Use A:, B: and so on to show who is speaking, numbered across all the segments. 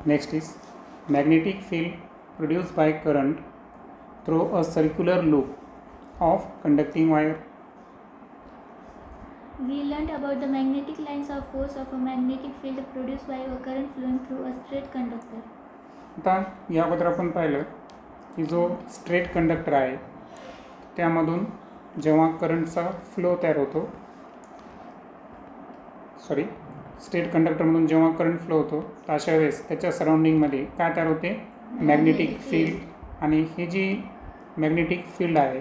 A: Next is magnetic field produced by current through a circular loop of conducting wire.
B: We learned about the magnetic lines of force of a magnetic field produced by a current flowing through a straight conductor.
A: आता या अगोदर आपण पाहिलं की जो straight conductor आहे त्यामधून जेव्हा करंटचा फ्लो तयार होतो स्ट्रेट कंडक्टरमधून जेव्हा करंट फ्लो होतो तर अशा वेळेस त्याच्या सराउंडिंगमध्ये काय तयार होते मॅग्नेटिक फील्ड. आणि ही जी मॅग्नेटिक फील्ड आहे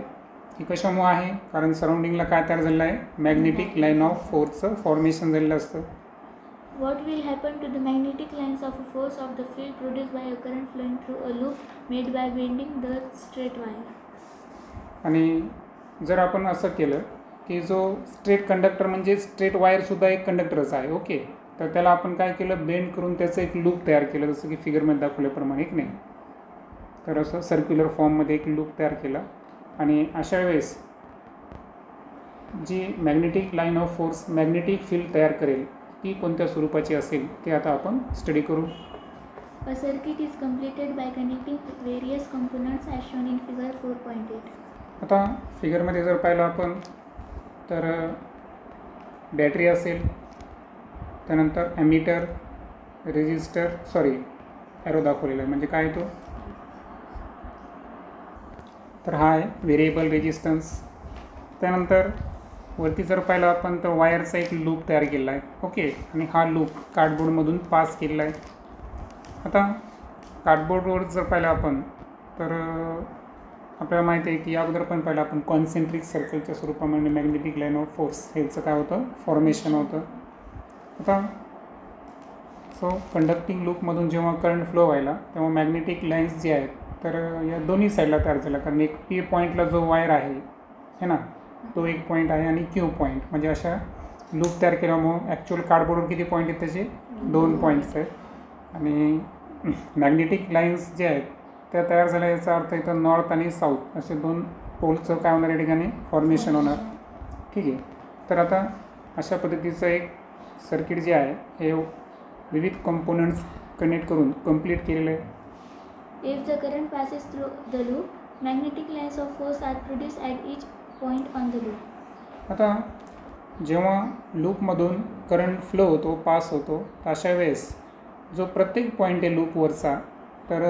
A: ती कशामुळे आहे कारण सराउंडिंगला काय तयार झालेलं आहे मॅग्नेटिक लाईन ऑफ फोर्सचं फॉर्मेशन झालेलं असतं.
B: What will happen to the magnetic lines of force of the field produced by a current flowing through a loop made by bending the straight wire?
A: आणि जर आपण असं केलं की जो स्ट्रेट कंडक्टर म्हणजे स्ट्रेट वायरसुद्धा एक कंडक्टरच आहे ओके. तर त्याला आपण काय केलं बेंड करून त्याचं एक लूप तयार केलं जसं की फिगरमध्ये दाखवल्याप्रमाणे एक नाही. तर असं सर्क्युलर फॉर्ममध्ये एक लूप तयार केला आणि अशा वेळेस जी magnetic line of force magnetic field तयार करेल ती कोणत्या स्वरूपाची असेल ते आता आपण स्टडी करू.
B: A circuit is completed by connecting various components as shown in figure 4.8.
A: आता फिगरमध्ये जर पाहिलं आपण तर बॅटरी असेल त्यानंतर ॲमीटर रेजिस्टर ॲरो दाखवलेला आहे म्हणजे काय तो तर हा आहे व्हेरिएबल रेजिस्टन्स. त्यानंतर वरती जर पाहिलं आपण तर वायरचा एक लूप तयार केला आहे ओके. आणि हा लूप कार्डबोर्डमधून पास केलेला आहे. आता कार्डबोर्डवर जर पाहिलं आपण तर आपल्याला माहिती आहे की या अगोदर पण पाहिलं आपण कॉन्सेंट्रिक सर्कलच्या स्वरूपामध्ये मॅग्नेटिक लाईन ऑफ फोर्स ह्याचं काय होतं फॉर्मेशन होतं. आता कंडक्टिंग लूपमधून जेव्हा करंट फ्लो व्हायला तेव्हा मॅग्नेटिक लाईन्स जे आहेत तर या दोन्ही साईडला तयार झाला कारण एक पी पॉईंटला जो वायर आहे ना तो एक पॉईंट आहे आणि क्यू पॉईंट म्हणजे अशा लूप तयार केल्यामुळं ॲक्च्युअल कार्डबोर्डवर किती पॉईंट आहेत त्याचे 2 पॉईंट्स आहेत. आणि मॅग्नेटिक लाईन्स जे आहेत त्या तयार झाल्या याचा अर्थ इथं नॉर्थ आणि साऊथ असे 2 पोलचं काय होणार या ठिकाणी फॉर्मेशन होणार ठीक आहे. तर आता अशा पद्धतीचं एक सर्किट जे आहे हे विविध कंपोनंट्स कनेक्ट करून कंप्लीट केलेलं आहे.
B: If the current passes through the loop, magnetic lines of force are produced at each point on the loop.
A: आता जेव्हा लूपमधून करंट फ्लो होतो पास होतो तर अशा वेळेस जो प्रत्येक पॉईंट आहे लूपवरचा तर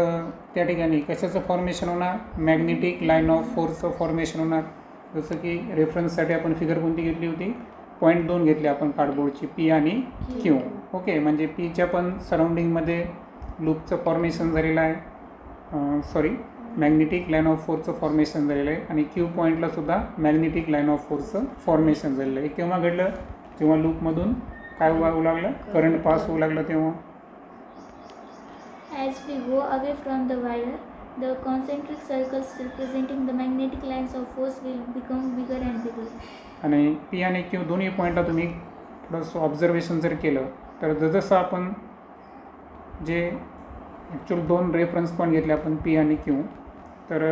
A: त्या ठिकाणी कशाचं फॉर्मेशन होणार मॅग्नेटिक लाईन ऑफ फोर्सचं फॉर्मेशन होणार. जसं की रेफरन्ससाठी आपण फिगर कोणती घेतली होती पॉईंट 2 घेतली आपण कार्डबोर्डची पी आणि क्यू ओके. म्हणजे पीच्या पण सराउंडिंगमध्ये लूपचं फॉर्मेशन झालेलं आहे मॅग्नेटिक लाईन ऑफ फोर्सचं फॉर्मेशन झालेलं आहे आणि क्यू पॉईंटलासुद्धा मॅग्नेटिक लाईन ऑफ फोर्सचं फॉर्मेशन झालेलं आहे. केव्हा घडलं जेव्हा लूपमधून काय होऊ लागलं करंट पास होऊ लागलं तेव्हा.
B: As we go away from the wire, the concentric circles representing the magnetic lines of force will become bigger and bigger.
A: आणि पी आणि क्यू दोन्ही पॉईंटला तुम्ही थोडंसं ऑब्झर्वेशन जर केलं तर जसं आपण जे ॲक्च्युअल 2 रेफरन्स पॉईंट घेतले आपण पी आणि क्यू तर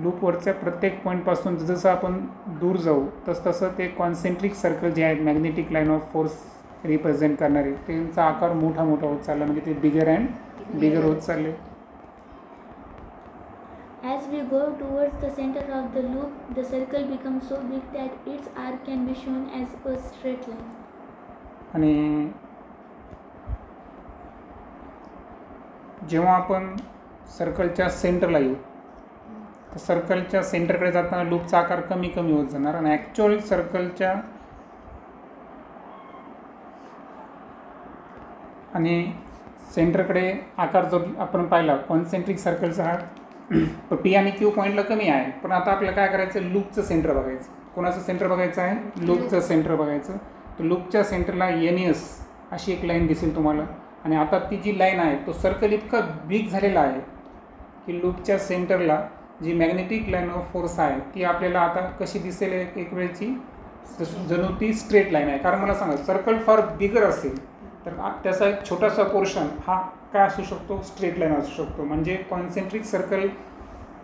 A: लूपवरच्या प्रत्येक पॉईंटपासून जसं आपण दूर जाऊ तसं ते कॉन्सेंट्रिक सर्कल जे आहेत magnetic line of force represent करणारे त्यांचा आकार मोठा होत चालला म्हणजे ते बिगर अँड बिगर होत चालले.
B: As we go towards the center of the loop, the circle becomes so big that its arc can be shown as a straight line.
A: आणि जेव्हा आपण सर्कलच्या सेंटरला येऊ तर सर्कलच्या सेंटरकडे जाताना लूपचा आकार कमी होत जाणार आणि ॲक्च्युअल सर्कलच्या आणि सेंटरकडे आकार जो आपण पाहिला कॉन्सेंट्रिक सर्कलचा हा पी आणि क्यू पॉईंटला कमी आहे. पण आता आपल्याला काय करायचं लूपचं सेंटर बघायचं. कोणाचं सेंटर बघायचं आहे लूपचं सेंटर बघायचं. तर लूपच्या सेंटरला एनएस अशी एक लाईन दिसेल तुम्हाला. आणि आता ती जी लाईन आहे तो सर्कल इतका बिग झालेला आहे की लूपच्या सेंटरला जी मॅग्नेटिक लाईन ऑफ फोर्स आहे ती आपल्याला आता कशी दिसेल एक वेळची जणू ती स्ट्रेट लाईन आहे. कारण मला सांगा सर्कल फार बिगर असेल तर त्याचा एक छोटासा पोर्शन हा काय असू शकतो स्ट्रेट लाईन असू शकतो. म्हणजे कॉन्सेंट्रिक सर्कल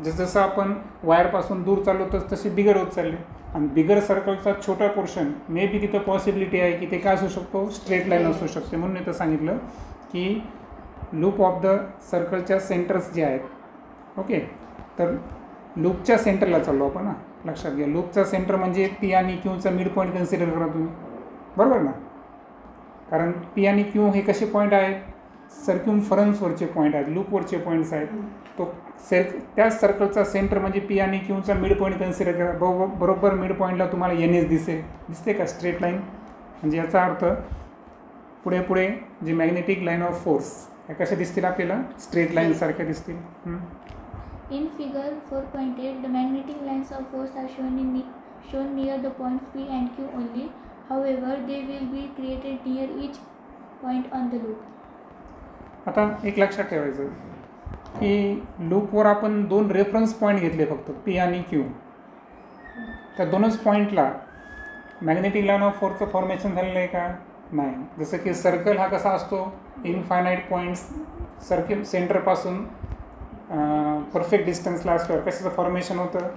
A: जसं आपण वायरपासून दूर चाललो तशी बिगर होत चालले. आणि बिगर सर्कलचा छोटा पोर्शन मे बी तिथं पॉसिबिलिटी आहे की ते काय असू शकतो, स्ट्रेट लाईन असू शकते. म्हणून इथं सांगितलं की लूप ऑफ द सर्कलच्या सेंटर्स जे आहेत. ओके, तर लूपच्या सेंटरला चाललो आपण. लक्षात घ्या, लूपचा सेंटर म्हणजे पी आणि क्यूचा मिड पॉईंट कन्सिडर करा तुम्ही, बरोबर ना. कारण पी आणि क्यू हे कसे पॉईंट आहेत, सर्क्युमफरन्सवरचे पॉईंट आहेत, लूपवरचे पॉईंट्स आहेत. तो त्याच सर्कलचा सेंटर म्हणजे पी आणि क्यूचा मिड पॉईंट कन्सिडर करा. बरोबर मिड पॉईंटला तुम्हाला NS दिसते का, स्ट्रेट लाईन. म्हणजे याचा अर्थ पुढे पुढे जे मॅग्नेटिक लाईन ऑफ फोर्स ह्या कशा दिसतील आपल्याला, स्ट्रेट लाईन सारख्या दिसतील.
B: In figure 4.8, the magnetic lines of force are shown near the points P and Q only. However, they will be created near each point on the loop.
A: आता एक लक्षात ठेवायचं की लूपवर आपण 2 रेफरन्स पॉईंट घेतले फक्त, P आणि Q. त्या दोनच पॉईंटला मॅग्नेटिक लाईन ऑफ फोर्सचं फॉर्मेशन झालेलं आहे का, नाही. जसं की सर्कल हा कसा असतो, इनफायनाईट पॉईंट्स सेंटरपासून परफेक्ट डिस्टन्सला असल्यावर कशाचं फॉर्मेशन होतं,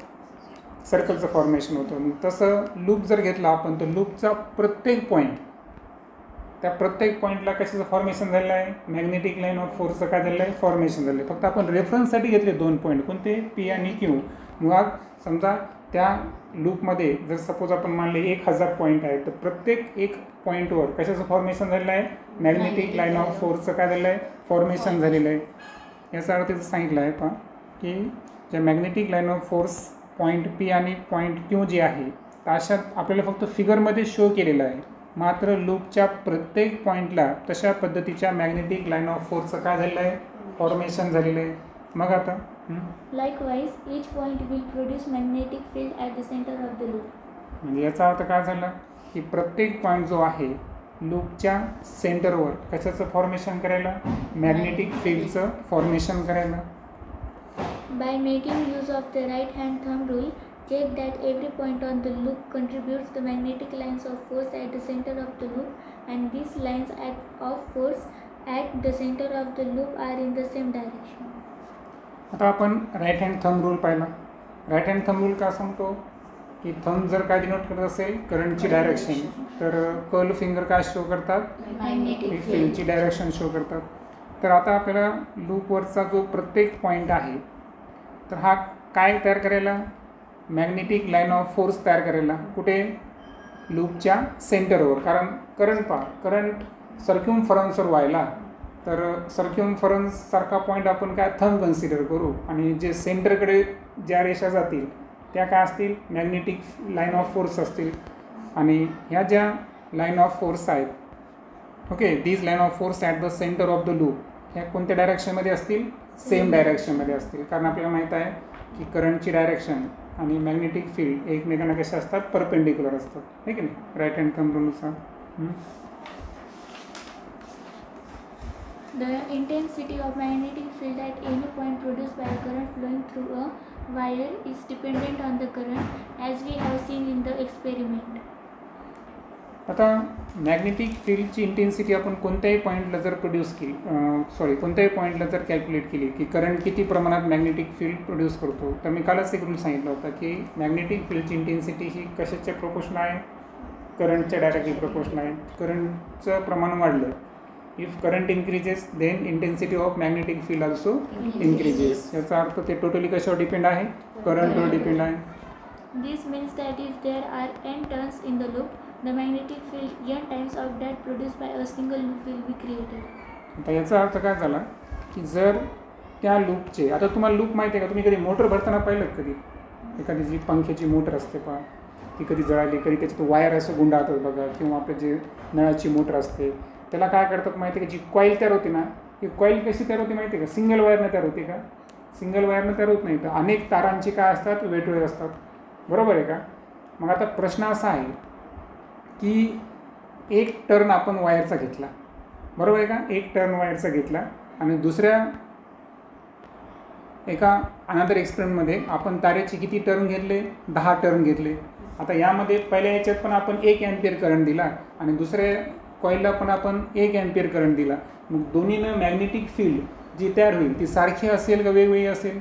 A: सर्कलचं फॉर्मेशन होतं. मग तसं लूप जर घेतला आपण तर लूपचा प्रत्येक पॉईंट, त्या प्रत्येक पॉईंटला कशाचं फॉर्मेशन झालेलं आहे, मॅग्नेटिक लाईन ऑफ फोर्सचं काय झालेलं आहे, फॉर्मेशन झालं आहे. फक्त आपण रेफरन्ससाठी घेतले 2 पॉईंट, कोणते, P आणि Q. मग समजा त्या लूपमध्ये जर सपोज आपण मानले 1000 पॉईंट आहेत, तर प्रत्येक एक पॉईंटवर कशाचं फॉर्मेशन झालेलं आहे, मॅग्नेटिक लाईन ऑफ फोर्सचं काय झालेलं आहे, फॉर्मेशन झालेलं आहे. याचा अर्थ इथं सांगितलं आहे पहा की ज्या magnetic line of force point P आणि पॉईंट Q जे आहे, तर अशा आपल्याला फक्त फिगरमध्ये शो केलेलं आहे. मात्र लूपच्या प्रत्येक पॉईंटला तशा पद्धतीच्या मॅग्नेटिक लाईन ऑफ फोर्सचं काय झालेलं आहे, फॉर्मेशन झालेलं आहे. मग आता
B: Likewise, each point will produce magnetic field at the center of the loop.
A: म्हणजे याचा अर्थ काय झाला की प्रत्येक पॉईंट जो आहे लूपच्या सेंटरवर कशाचं फॉर्मेशन करायला, मॅग्नेटिक फील्डचं फॉर्मेशन करायला.
B: By making use of the right hand thumb rule, check that every point on the loop contributes the magnetic lines of force at the center of the loop, and these lines of force at the center of the loop are in the same direction.
A: आता आपण right hand thumb rule पाहिला. Right hand thumb rule का सांगतो की thumb जर काय denote करत असेल, करंटची डायरेक्शन, तर कर्ल फिंगर काय शो करतात,
B: मॅग्नेटिक
A: फील्डची डायरेक्शन शो करतात. तर आता आपल्याला लूपवरचा जो प्रत्येक पॉईंट आहे, तर हा काय तयार करायला, मॅग्नेटिक लाईन ऑफ फोर्स तयार करायला. कुठे, लूपच्या सेंटरवर. कारण करंट सर्क्युमफरन्सवर व्हायला, तर सर्क्युमफरन्ससारखा पॉईंट आपण काय थंब कन्सिडर करू, आणि जे सेंटरकडे ज्या रेषा जातील त्या काय असतील, मॅग्नेटिक लाईन ऑफ फोर्स असतील. आणि ह्या ज्या लाईन ऑफ फोर्स आहेत, okay, these line of force at the centre of the loop, ह्या कोणत्या डायरेक्शनमध्ये असतील, सेम डायरेक्शनमध्ये असतील. कारण आपल्याला माहीत आहे की करंटची डायरेक्शन आणि मॅग्नेटिक फील्ड एकमेकांना कशा असतात, परपेंडिक्युलर असतात, आहे की नाही, राईट हँड थंब रूलनुसार.
B: The intensity of magnetic field at any point produced by a current flowing through a wire is dependent on the current, as we have seen in the experiment.
A: आता magnetic फील्डची intensity आपण कोणत्याही पॉईंटला जर कोणत्याही पॉईंटला जर calculate केली की करंट किती प्रमाणात मॅग्नेटिक फील्ड प्रोड्यूस करतो, तर मी कालच एक रूल सांगितलं होता की मॅग्नेटिक फील्डची इंटेन्सिटी ही कशाच्या प्रोपोर्शन आहे, करंटच्या डायरेक्टली प्रोपोर्शन आहे. करंटचं प्रमाण वाढलं, if current increases then intensity of magnetic field also increases. याचा अर्थ ते टोटली कशावर डिपेंड आहे, करंटवर डिपेंड आहे.
B: This means that if there are n turns in the loop, the magnetic field n times of that produced by a single loop will be created.
A: आता याचा अर्थ काय झाला की जर त्या लूपचे, आता तुम्हाला लूप माहिती आहे का, तुम्ही कधी मोटर भरताना पाहिलं कधी, एखादी जी पंख्याची मोटर असते पहा, ती कधी जळाली, कधी त्याच्यात वायर असं गुंडाळतात बघा, किंवा आपलं जे नळाची मोटर असते त्याला काय करतात माहिती आहे का, जी कॉईल तयार होती ना, ही कॉईल कशी तयार होती माहिती आहे का, सिंगल वायरनं तयार होती का, सिंगल वायरनं तयार होत नाही, तर अनेक तारांची काय असतात, वेटोळे असतात, बरोबर आहे का. मग आता प्रश्न असा आहे की एक टर्न आपण वायरचा घेतला, बरोबर आहे का, एक टर्न वायरचा घेतला, आणि दुसऱ्या एका अनदर एक्सपेरिमेंटमध्ये आपण तारेचे किती टर्न घेतले, 10 टर्न घेतले. आता यामध्ये पहिल्या याच्यात पण आपण 1 अँपियर करंट दिला, आणि दुसऱ्या कॉईलला पण आपण 1 अँपियर करंट दिला. मग दोन्हीनं मॅग्नेटिक फील्ड जी तयार होईल ती सारखी असेल का वेगवेगळी असेल,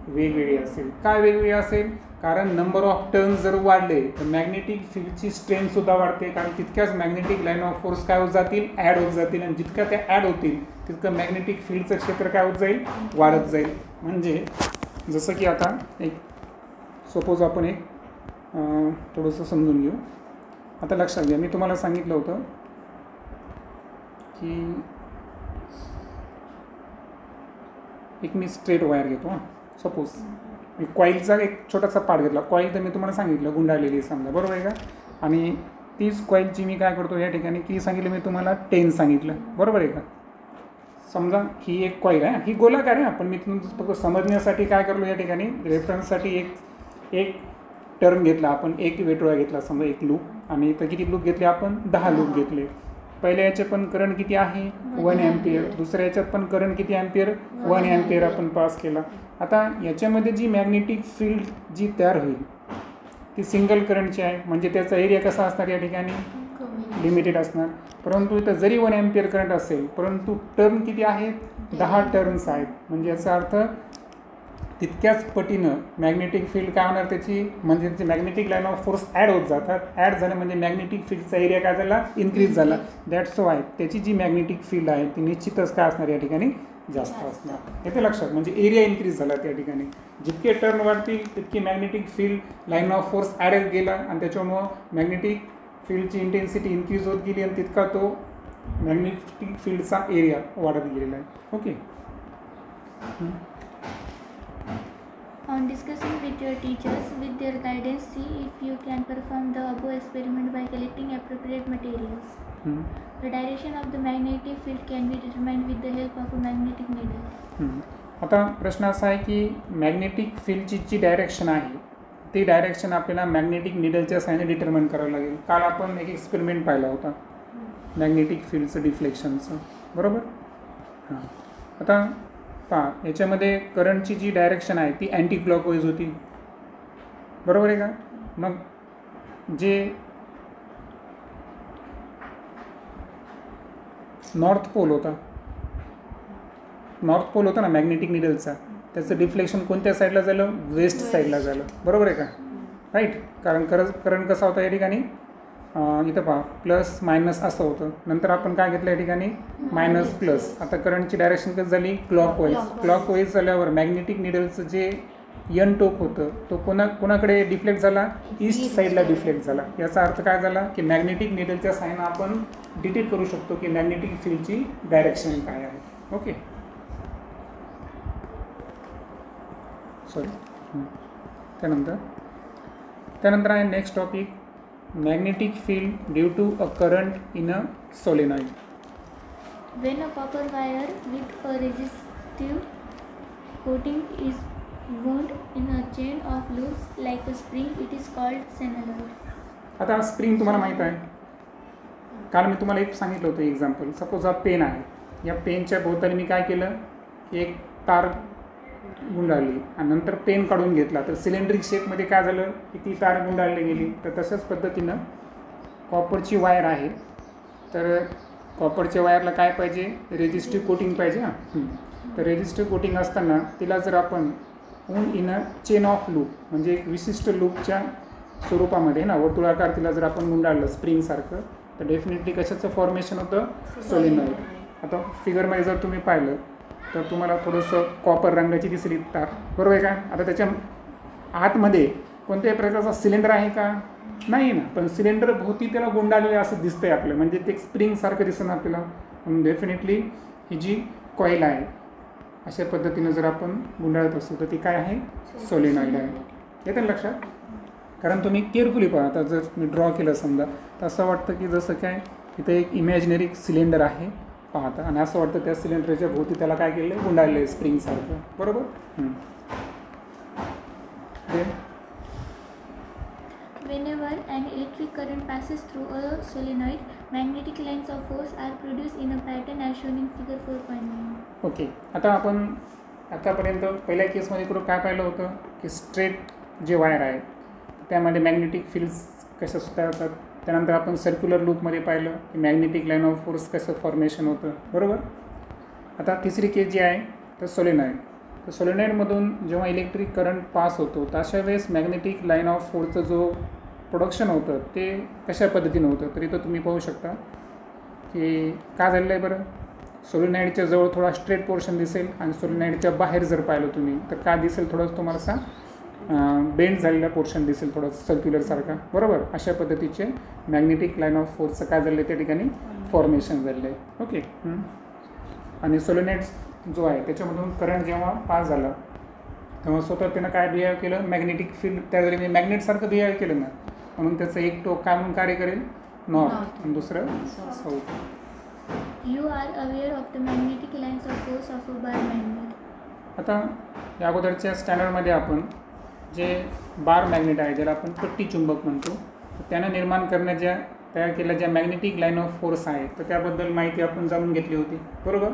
A: वेगवेगळी असेल. काय वेगवेगळी असेल? कारण नंबर ऑफ टर्न्स जर वाढले तर मॅग्नेटिक फील्डची स्ट्रेंथसुद्धा वाढते, कारण तितक्याच मॅग्नेटिक लाईन ऑफ फोर्स काय होत जातील, ॲड होत जातील, आणि जितक्या त्या ॲड होतील तितकं मॅग्नेटिक फील्डचं क्षेत्र काय होत जाईल, वाढत जाईल. म्हणजे जसं की आता एक सपोज आपण एक थोडंसं समजून घेऊ. आता लक्षात घ्या, मी तुम्हाला सांगितलं होतं की एक मी स्ट्रेट वायर घेतो. सपोज मी कॉईलचा एक छोटासा पार्ट घेतला. कॉईल तर मी तुम्हाला सांगितलं गुंडाळलेली समजा, बरोबर आहे का? आणि तीच कॉईलची मी काय करतो या ठिकाणी की सांगितलं मी तुम्हाला 10 सांगितलं, बरोबर आहे का? समजा ही एक कॉईल आहे, ही गोलाकार आहे. आपण मी फक्त समजण्यासाठी काय करलो या ठिकाणी रेफरन्ससाठी एक टर्न घेतला आपण, एक वेटोळा घेतला समजा, एक लूप. आणि इथं किती लूप घेतले आपण? 10 लूप घेतले. पहिल्या याच्यात पण करंट किती आहे? 1 अँपियर. दुसऱ्या याच्यात पण करंट किती अँपियर? 1 अँपियर आपण पास केला. आता याच्यामध्ये जी मॅग्नेटिक फील्ड जी तयार होईल ती सिंगल करंटची आहे, म्हणजे त्याचा एरिया कसा असणार या ठिकाणी? लिमिटेड असणार. परंतु इथं जरी 1 अँपियर करंट असेल परंतु टर्न किती आहेत? 10 टर्न्स आहेत. म्हणजे याचा अर्थ तितक्याच पटीनं मॅग्नेटिक फील्ड काय होणार त्याची, म्हणजे त्याची magnetic line of force add होत जातात. ॲड झालं म्हणजे मॅग्नेटिक फील्डचा एरिया काय झाला? इन्क्रीज झाला. दॅट्स वाय त्याची जी मॅग्नेटिक फील्ड आहे ती निश्चितच काय असणार या ठिकाणी? जास्त असणार. येते लक्षात? म्हणजे एरिया इन्क्रीज झाला त्या ठिकाणी. जितके टर्न वाढतील तितकी magnetic field line of force add गेला आणि त्याच्यामुळं मॅग्नेटिक फील्डची इंटेन्सिटी इन्क्रीज होत गेली आणि तितका तो मॅग्नेटिक फील्डचा एरिया वाढत गेलेला आहे. Okay.
B: On discussing with your teachers, with their guidance, see if you can perform the above experiment by collecting appropriate materials. The direction of the magnetic field can be determined with the help of a magnetic needle.
A: आता प्रश्न असा आहे की magnetic फील्डची जी direction आहे ती direction आपल्याला magnetic निडलच्या साहाय्याने determine करावं लागेल. काल आपण एक एक्सपेरिमेंट पाहिला होता मॅग्नेटिक फील्डचं डिफ्लेक्शनचं, बरोबर? हां. आता पहा, याच्यामध्ये करंटची जी डायरेक्शन आहे ती अँटी क्लॉकवाईज होती, बरोबर आहे का? मग जे नॉर्थ पोल होता ना मॅग्नेटिक निडलचा, त्याचं डिफ्लेक्शन कोणत्या साईडला झालं? वेस्ट साईडला झालं, बरोबर आहे का? राईट. कारण करंट कसा होता या ठिकाणी? इथं पहा प्लस मायनस असं होतं. नंतर आपण काय घेतलं या ठिकाणी? Minus plus. आता करंटची डायरेक्शन कशी झाली? क्लॉकवाईज झाल्यावर मॅग्नेटिक निडलचं जे यन टोक होतं तो कोणाकडे डिफ्लेक्ट झाला? ईस्ट साईडला डिफ्लेक्ट झाला. याचा अर्थ काय झाला की मॅग्नेटिक निडलच्या साहाय्याने आपण डिटेक्ट करू शकतो की मॅग्नेटिक फील्डची डायरेक्शन काय आहे. Okay, sorry. त्यानंतर आहे next topic, magnetic field due to a current in a solenoid.
B: When a copper wire with a resistive coating is wound in a chain of loops like a spring, it is called solenoid.
A: आता spring तुम्हाला माहीत आहे, काल मी तुम्हाला एक सांगितलं होतं example. Suppose हा पेन आहे, या पेनच्या भोवताली मी काय केलं? एक तार गुंडाळली आणि नंतर पेन काढून घेतला तर सिलेंड्रिक शेपमध्ये काय झालं की ती तार गुंडाळली गेली. तर तशाच पद्धतीनं कॉपरची वायर आहे, तर कॉपरच्या वायरला काय पाहिजे? रेजिस्टिव्ह कोटिंग पाहिजे. तर रेजिस्टिव्ह कोटिंग असताना तिला जर आपण in a chain of loop म्हणजे एक विशिष्ट लूपच्या स्वरूपामध्ये ना वर्तुळाकार तिला जर आपण गुंडाळलं स्प्रिंगसारखं तर डेफिनेटली कशाचं फॉर्मेशन होतं? सोलेनॉइड. आता फिगरमध्ये जर तुम्ही पाहिलं तर तुम्हाला थोडंसं कॉपर रंगाची दिसली तार, बरोबर आहे का? आता त्याच्या आतमध्ये कोणत्याही प्रकारचा सिलेंडर आहे का? नाही ना, पण सिलेंडर भोवती त्याला गुंडाळलेलं असं दिसतंय आपलं, म्हणजे ते स्प्रिंगसारखं दिसतं आपल्याला. म्हणून डेफिनेटली ही जी कॉईल आहे अशा पद्धतीनं जर आपण गुंडाळत असतो तर ती काय आहे? सोलेनॉइड आहे. येतं ना लक्षात? कारण तुम्ही केअरफुली पहा. आता जर मी ड्रॉ केलं समजा तर असं वाटतं की जसं काय इथं एक इमॅजिनरी सिलेंडर आहे पाहता आणि असं वाटतं त्या सिलेंडरच्या भोवती त्याला काय केलं? गुंडाळलं आहे स्प्रिंगसारखं, बरोबर?
B: Whenever an electric current passes through a solenoid, magnetic lines of force are produced in a pattern as shown in figure 4.9.
A: Okay. आता आपण आतापर्यंत पहिल्या केसमध्ये करून काय पाहिलं होतं की स्ट्रेट जे वायर आहे त्यामध्ये मॅग्नेटिक फील्ड्स कशा तयार होतात. त्यानंतर आपण सर्क्युलर लूपमध्ये पाहिलं की मॅग्नेटिक लाईन ऑफ फोर्स कसं फॉर्मेशन होतं, बरोबर? आता तिसरी केस जी आहे तर सोलेनॉइड. तर सोलेनॉइडमधून जेव्हा इलेक्ट्रिक करंट पास होतो तर अशा वेळेस मॅग्नेटिक लाईन ऑफ फोर्सचं जो प्रोडक्शन होतं ते कशा पद्धतीनं होतं. तर इथं तुम्ही पाहू शकता की काय झालेलं आहे बरं. सोलेनॉइडच्या जवळ थोडा स्ट्रेट पोर्शन दिसेल आणि सोलेनॉइडच्या बाहेर जर पाहिलं तुम्ही तर काय दिसेल, थोडंसं तुम्हाला असा बेंड झालेला पोर्शन दिसेल, थोडंसं सर्क्युलरसारखा. बरोबर, अशा पद्धतीचे मॅग्नेटिक लाईन ऑफ फोर्सचं काय झालं आहे त्या ठिकाणी फॉर्मेशन झालेलं आहे. ओके. आणि सोलेनॉइड जो आहे त्याच्यामधून करंट जेव्हा पास झाला तेव्हा स्वतः त्यानं काय बिहेव केलं, मॅग्नेटिक फील्ड त्यावेळी मी मॅग्नेटसारखं बिहेव केलं ना, म्हणून त्याचं एक टोक काय म्हणून कार्य करेल, नॉर्थ, आणि दुसरं south.
B: You are aware of the magnetic lines of force of a bar magnet.
A: आता या अगोदरच्या स्टँडर्डमध्ये आपण जे बार मॅग्नेट आहे ज्याला आपण पट्टी चुंबक म्हणतो, तर त्यानं निर्माण करण्याच्या तयार केल्या ज्या मॅग्नेटिक लाईन ऑफ फोर्स आहे तर त्याबद्दल माहिती आपण जाणून घेतली होती. बरोबर.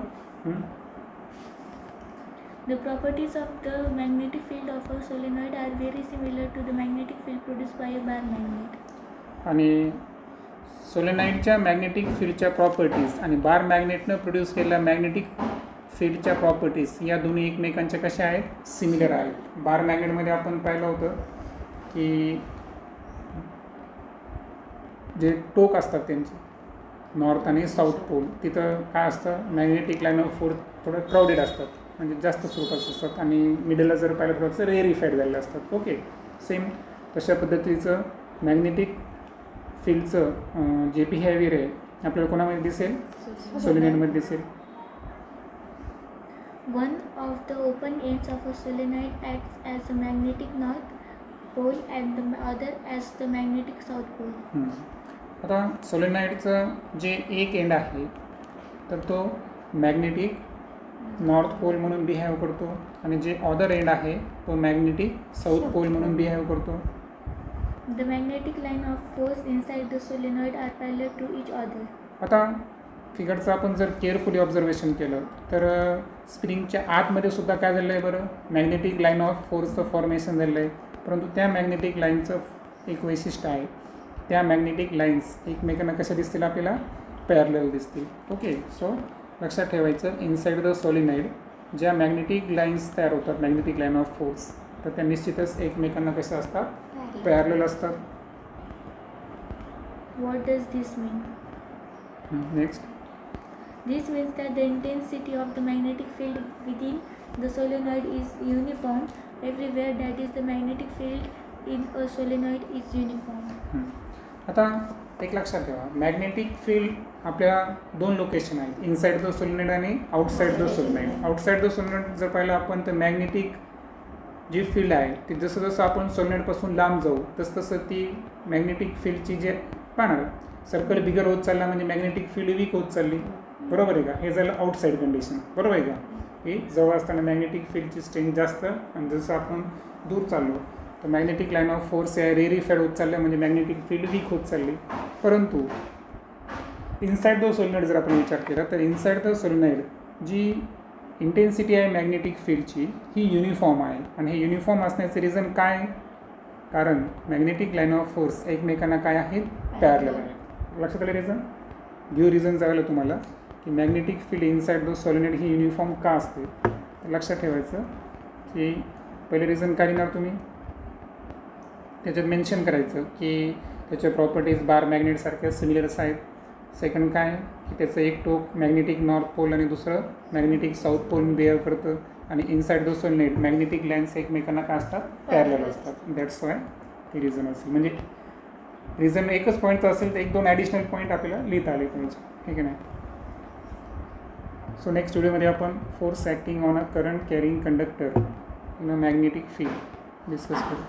B: The properties of the magnetic field of a solenoid are very similar to the magnetic field produced by a bar magnet.
A: आणि सोलेनॉइडच्या मॅग्नेटिक फील्डच्या प्रॉपर्टीज आणि बार मॅग्नेटनं प्रोड्यूस केलेल्या मॅग्नेटिक फील्डच्या प्रॉपर्टीज या दोन्ही एकमेकांच्या कशा आहेत, सिमिलर आहेत. बार मॅग्नेटमध्ये आपण पाहिलं होतं की जे टोक असतात त्यांचे नॉर्थ आणि साऊथ पोल, तिथं काय असतं, मॅग्नेटिक लाईन ऑफ फोर्स थोडं क्राऊडेड असतात, म्हणजे जास्त स्वरूपाचे असतात, आणि मिडलला जर पाहिलं थोडंसं रेअरिफाईड झालेलं असतात. ओके. सेम तशा पद्धतीचं मॅग्नेटिक फील्डचं जे बिहेवियर आहे आपल्याला कोणामध्ये दिसेल, सोलेनॉइडमध्ये दिसेल.
B: One of the open ends of a solenoid acts as the magnetic north pole and the other as the magnetic south pole.
A: आता सोलेनॉइडचं जे एक एंड आहे तर तो मॅग्नेटिक नॉर्थ पोल म्हणून बिहेव करतो आणि जे अदर एंड आहे तो मॅग्नेटिक साऊथ पोल म्हणून बिहेव करतो.
B: The magnetic line of force inside the solenoid are parallel to each other.
A: आता फिगरचं आपण जर केअरफुली ऑब्झर्वेशन केलं तर स्प्रिंगच्या आतमध्ये सुद्धा काय झालं आहे बरं, मॅग्नेटिक लाईन ऑफ फोर्सचं फॉर्मेशन झालेलं आहे. परंतु त्या मॅग्नेटिक लाईनचं एक वैशिष्ट्य आहे, त्या मॅग्नेटिक लाईन्स एकमेकांना कशा दिसतील, आपल्याला पॅरलल दिसतील. ओके. सो लक्षात ठेवायचं, इनसाइड द सोलेनॉइड ज्या मॅग्नेटिक लाईन्स तयार होतात, मॅग्नेटिक लाईन ऑफ फोर्स, तर त्या निश्चितच एकमेकांना कशा असतात, पॅरलल असतात.
B: What does this mean?
A: Next.
B: This means that the intensity of the magnetic field within the solenoid is uniform everywhere. That is, the magnetic field in a solenoid is uniform.
A: आता एक लक्षात ठेवा, magnetic field आपल्या दोन location आहेत, inside the solenoid आणि outside the solenoid. Outside the solenoid जर पाहिलं आपण तर मॅग्नेटिक जी फील्ड आहे ती जसं जसं आपण सोलेनॉइडपासून लांब जाऊ तसं ती मॅग्नेटिक फील्डची जे पाहणार सर्कल बिगर होत चालला म्हणजे मॅग्नेटिक फील्ड वीक होत चालली. बरोबर आहे का. हे झालं आउटसाईड कंडिशन. बरोबर आहे का. की जवळ असताना मॅग्नेटिक फील्डची स्ट्रेंथ जास्त आणि जसं आपण दूर चाललो तर मॅग्नेटिक लाईन ऑफ फोर्स आहे रेरिफाईड होत चाललं म्हणजे मॅग्नेटिक फील्ड वीक होत चालली. परंतु इनसाइड द सोलेनॉइड जर आपण विचार केला तर इनसाइड द सोलेनॉइड जी इंटेन्सिटी आहे मॅग्नेटिक फील्डची ही युनिफॉर्म आहे. आणि हे युनिफॉर्म असण्याचं रिझन काय, कारण मॅग्नेटिक लाईन ऑफ फोर्स एकमेकांना काय आहेत, पॅरलल आहे. लक्षात आलं रिझन. रिझन झालं तुम्हाला की magnetic field inside the solenoid he uniform का असते. लक्षात ठेवायचं की पहिले रिझन काय लिहिणार तुम्ही, त्याच्यात मेन्शन करायचं की त्याच्या प्रॉपर्टीज बार मॅग्नेटसारख्या सिमिलर्स आहेत. सेकंड काय की त्याचं एक टोक मॅग्नेटिक नॉर्थ पोल आणि दुसरं मॅग्नेटिक साऊथ पोल बिहेव करतं. आणि inside the solenoid magnetic lines एकमेकांना काय असतात, पॅरलल असतात. दॅट्स वाय हे रिझन असेल. म्हणजे रिझन एकच पॉईंटचं असेल तर एक दोन ॲडिशनल पॉईंट आपल्याला लिहिता आले पाहिजे. ठीक आहे ना. सो नेक्स्ट व्हिडिओमध्ये आपण force acting on a current carrying conductor in a magnetic field discuss करू.